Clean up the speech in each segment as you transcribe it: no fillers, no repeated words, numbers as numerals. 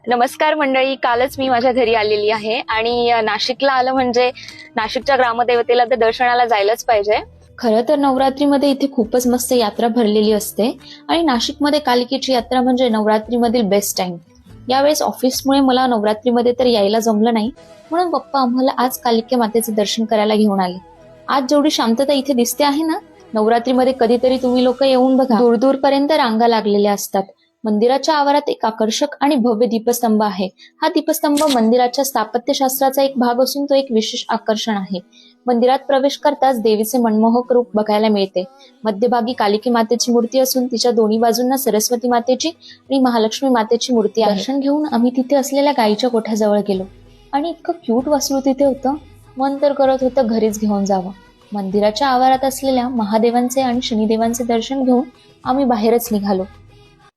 नमस्कार मंडळी. कालच मी माझ्या घरी आलेली आहे आणि नाशिकला आलं म्हणजे नाशिकच्या ग्रामदेवतेला तर दर्शनाला जायलाच पाहिजे. खरं तर नवरात्रीमध्ये इथे खूपच मस्त यात्रा भरलेली असते आणि नाशिकमध्ये कालिकेची यात्रा म्हणजे नवरात्रीमधील बेस्ट टाइम. यावेळेस ऑफिसमुळे मला नवरात्रीमध्ये तर यायला जमलं नाही, म्हणून पप्पा आम्हाला आज कालिके मातेचे दर्शन करायला घेऊन आले. आज जेवढी शांतता इथे दिसते आहे ना, नवरात्रीमध्ये कधीतरी तुम्ही लोक येऊन बघा. दूर दूरपर्यंत रांगा लागलेल्या असतात. मंदिराच्या आवारात एक आकर्षक आणि भव्य दीपस्तंभ आहे. हा दीपस्तंभ मंदिराच्या स्थापत्यशास्त्राचा एक भाग असून तो एक विशेष आकर्षण आहे. मंदिरात प्रवेश करताच देवीचे मनमोहक रूप बघायला मिळते. मध्यभागी कालिकी मातेची मूर्ती असून तिच्या दोन्ही बाजूंना सरस्वती मातेची आणि महालक्ष्मी मातेची मूर्ती आहे. दर्शन घेऊन आम्ही तिथे असलेल्या गायीच्या गोठ्याजवळ गेलो आणि इतकं क्यूट वासरू तिथे होतं, मन तर करत होतं घरीच घेऊन जावं. मंदिराच्या आवारात असलेल्या महादेवांचे आणि शनिदेवांचे दर्शन घेऊन आम्ही बाहेरच निघालो.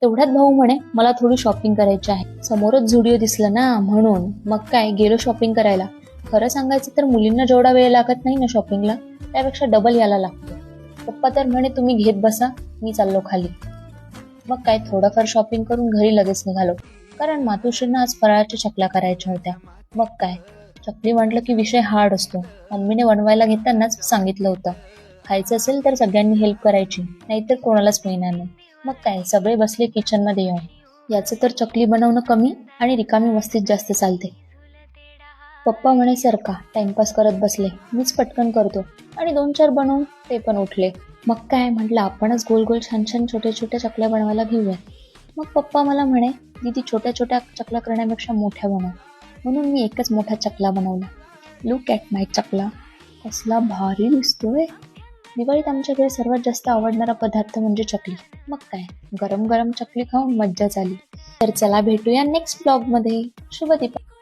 तेवढ्यात भाऊ म्हणे, मला थोडी शॉपिंग करायची आहे. समोरच झुडिओ दिसलं ना, म्हणून मग काय गेलो शॉपिंग करायला. खरं सांगायचं तर मुलींना जेवढा वेळ लागत नाही ना शॉपिंगला, त्यापेक्षा डबल याला लागतो. पप्पा तर म्हणे तुम्ही घेत बसा, मी चाललो खाली. मग काय थोडंफार शॉपिंग करून घरी लगेच निघालो, कारण मातोश्रींना आज फराळाच्या चकल्या करायच्या होत्या. मग काय, चकली म्हटलं की विषय हार्ड असतो. मम्मीने बनवायला घेतानाच सांगितलं होतं, खायचं असेल तर सगळ्यांनी हेल्प करायची, नाहीतर कोणालाच मिळणार नाही. मग काय सगळे बसले किचन मध्ये येऊन. याचं तर चकली बनवणं कमी आणि रिकामी मस्तीत जास्त चालते. पप्पा म्हणे सरका, टाइमपास करत बसले. मीच पटकन करतो आणि 2-4 बनवून ते पण उठले. मग काय म्हटलं आपणच गोल गोल छान छान छोट्या छोट्या चकल्या बनवायला घेऊया. मग पप्पा मला म्हणे दीदी छोट्या छोट्या चकल्या करण्यापेक्षा मोठ्या बनव. म्हणून मी एकच मोठा चकला बनवला. लुक ॲट माय चकला, कसला भारी दिसतोय. दिवाळीत आमच्या घरी सर्वात जास्त आवडणारा पदार्थ म्हणजे चकली. मग काय गरम गरम चकली खाऊन मज्जा झाली. तर चला भेटूया नेक्स्ट ब्लॉग मध्ये. शुभ दीपावली.